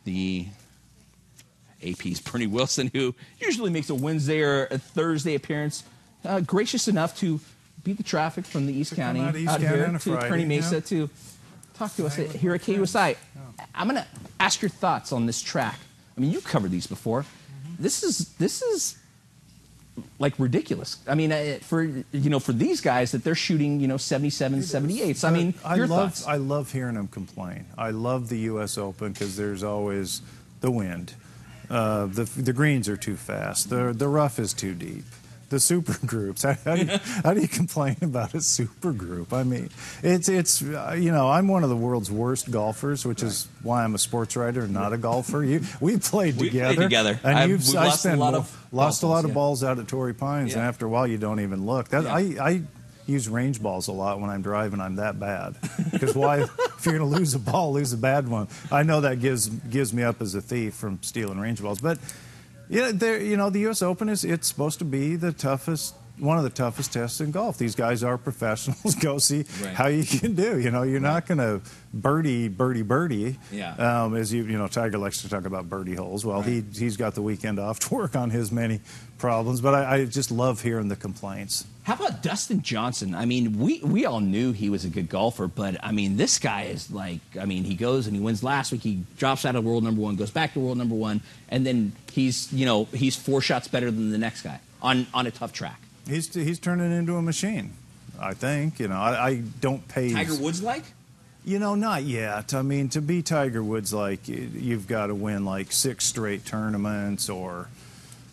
The AP's Bernie Wilson, who usually makes a Wednesday or a Thursday appearance, gracious enough to beat the traffic from the East County out here to Kearney Mesa to talk to us here at KUSI. I'm going to ask your thoughts on this track. I mean, you've covered these before. This is like ridiculous. I mean, for these guys that they're shooting 77, 78s. I mean, your thoughts. I love hearing them complain. I love the U.S. Open because there's always the wind. The greens are too fast. The rough is too deep. The super groups. How do you complain about a super group? I mean, it's I'm one of the world's worst golfers, which is why I'm a sports writer and not a golfer. We played together. And we've lost a lot of balls out at Torrey Pines, and after a while you don't even look. I use range balls a lot when I'm driving. I'm that bad because why? If you're going to lose a ball, lose a bad one. I know that gives me up as a thief from stealing range balls, but. Yeah, the U.S. Open it's supposed to be one of the toughest tests in golf. These guys are professionals. Go see how you can do. You're not going to birdie. Yeah. As Tiger likes to talk about birdie holes. Well, he's got the weekend off to work on his many problems. But I just love hearing the complaints. How about Dustin Johnson? I mean, we all knew he was a good golfer, but I mean, this guy is like, I mean, he goes and he wins last week. He drops out of world number one, goes back to world number one, and then he's 4 shots better than the next guy on a tough track. He's turning into a machine, I think. I don't pay. Tiger Woods like? Not yet. I mean, to be Tiger Woods like, you've got to win like 6 straight tournaments or.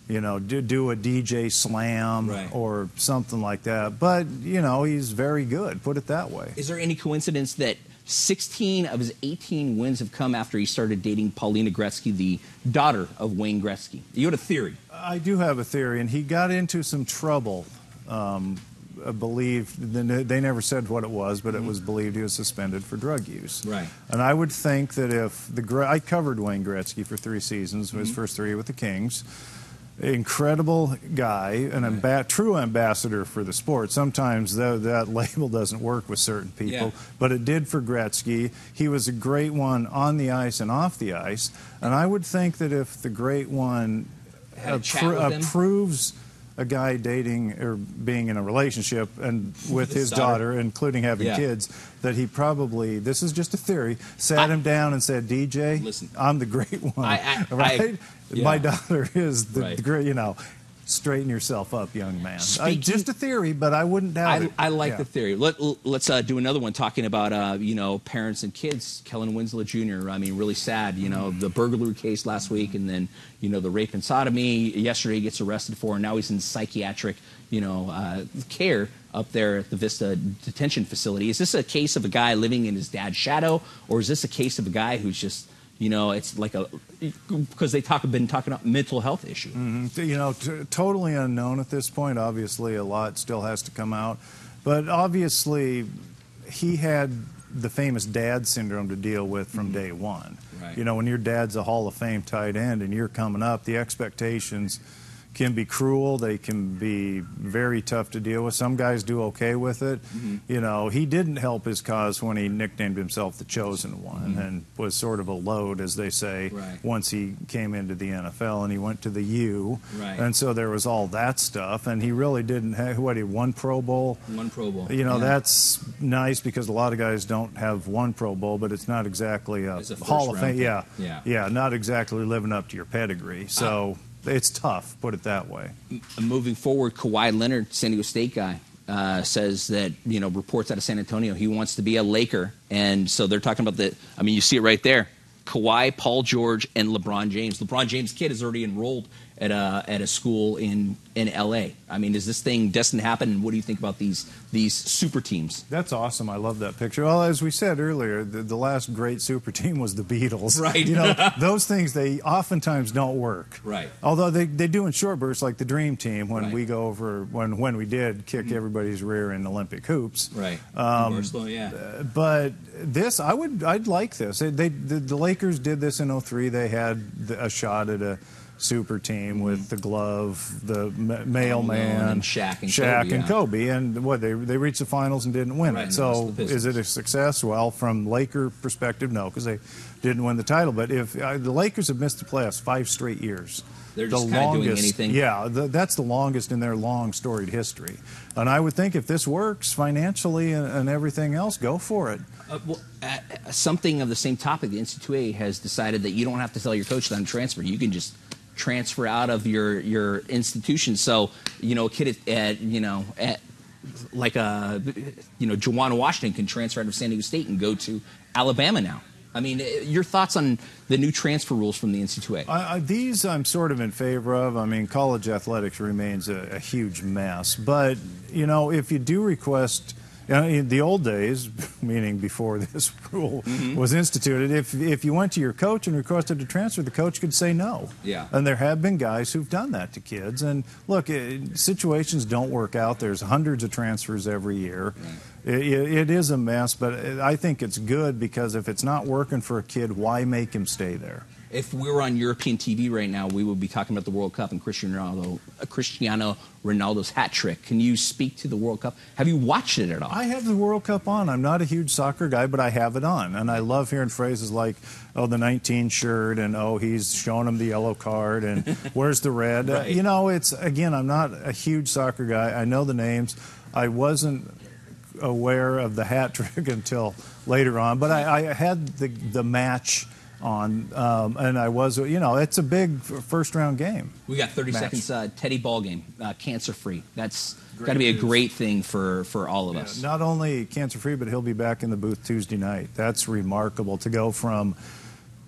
Do a DJ slam or something like that. But, he's very good, put it that way. Is there any coincidence that 16 of his 18 wins have come after he started dating Paulina Gretzky, the daughter of Wayne Gretzky? You had a theory. I do have a theory, and he got into some trouble. I believe they never said what it was, but it was believed he was suspended for drug use. Right. And I would think that if I covered Wayne Gretzky for 3 seasons, his first 3 with the Kings. Incredible guy, true ambassador for the sport. Sometimes that label doesn't work with certain people, but it did for Gretzky. He was a great one on the ice and off the ice, and I would think that if the great one approves a guy dating or being in a relationship and with his daughter, including having kids, that he probably, this is just a theory, sat him down and said, DJ, listen, I'm the great one, my daughter is the great, straighten yourself up, young man. Just a theory, but I wouldn't doubt it. I like the theory. Let's do another one talking about, parents and kids. Kellen Winslow Jr., I mean, really sad, the burglary case last week and then, the rape and sodomy. Yesterday he gets arrested for, and now he's in psychiatric, care up there at the Vista detention facility. Is this a case of a guy living in his dad's shadow, or is this a case of a guy who's just it's like because they've been talking about mental health issue. Totally unknown at this point. Obviously, a lot still has to come out. But obviously, he had the famous dad syndrome to deal with from day one. Right. When your dad's a Hall of Fame tight end and you're coming up, the expectations can be cruel. They can be very tough to deal with. Some guys do okay with it. He didn't help his cause when he nicknamed himself the Chosen One and was sort of a load, as they say, once he came into the NFL and he went to the U. And so there was all that stuff. And he really didn't have, one Pro Bowl? One Pro Bowl. That's nice because a lot of guys don't have one Pro Bowl, but it's not exactly a Hall of Fame. Yeah, not exactly living up to your pedigree. So... it's tough, put it that way. Moving forward, Kawhi Leonard, San Diego State guy, says that, reports out of San Antonio, he wants to be a Laker. And so they're talking about you see it right there. Kawhi, Paul George, and LeBron James. LeBron James' kid is already enrolled at a school in L.A. I mean, is this thing destined to happen? And what do you think about these super teams? That's awesome. I love that picture. Well, as we said earlier, the last great super team was the Beatles. Right. Those things, they oftentimes don't work. Right. Although they do in short bursts, like the Dream Team, when we go over, when we did kick everybody's rear in Olympic hoops. Right. But this, I'd like this. The Lakers did this in '03. They had a shot at a super team with the glove, the mailman, and Shaq and Kobe. And what, they reached the finals and didn't win it. So is it a success? Well, from Laker perspective, no, because they didn't win the title. But if the Lakers have missed the playoffs 5 straight years. They're just kind of doing anything. Yeah, that's the longest in their long storied history. And I would think if this works financially and everything else, go for it. Something of the same topic, the NC2A has decided that you don't have to tell your coach that I'm transferring. You can just transfer out of your institution. So, a kid at Juwan Washington can transfer out of San Diego State and go to Alabama now. I mean, your thoughts on the new transfer rules from the NC2A? These I'm sort of in favor of. I mean, college athletics remains a huge mess. But, if you do request, in the old days, meaning before this rule was instituted, if you went to your coach and requested a transfer, the coach could say no. Yeah. And there have been guys who've done that to kids. And look, situations don't work out. There's hundreds of transfers every year. Right. It is a mess, but I think it's good because if it's not working for a kid, why make him stay there? If we were on European TV right now, we would be talking about the World Cup and Cristiano Ronaldo's hat trick. Can you speak to the World Cup? Have you watched it at all? I have the World Cup on. I'm not a huge soccer guy, but I have it on. And I love hearing phrases like, oh, the 19 shirt, and oh, he's showing him the yellow card, and where's the red? Right. Again, I'm not a huge soccer guy. I know the names. I wasn't aware of the hat trick until later on, but I had the match on, and I was, it's a big first-round game. We got 30 seconds, Teddy ball game, cancer-free. That's got to be a great thing for all of us. Not only cancer-free, but he'll be back in the booth Tuesday night. That's remarkable to go from,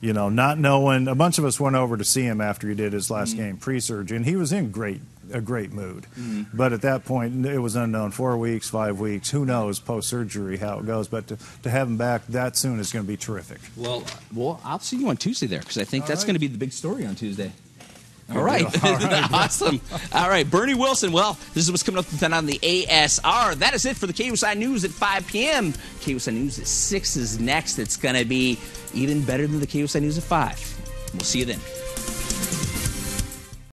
not knowing. A bunch of us went over to see him after he did his last game pre-surgery, and he was in a great mood. But at that point, it was unknown. 4 weeks, 5 weeks, who knows post-surgery how it goes. But to have him back that soon is going to be terrific. Well, I'll see you on Tuesday there because I think that's going to be the big story on Tuesday. All right. Awesome. All right. Bernie Wilson. Well, this is what's coming up tonight on the ASR. That is it for the KUSI News at 5 p.m. KUSI News at 6 is next. It's going to be even better than the KUSI News at 5. We'll see you then.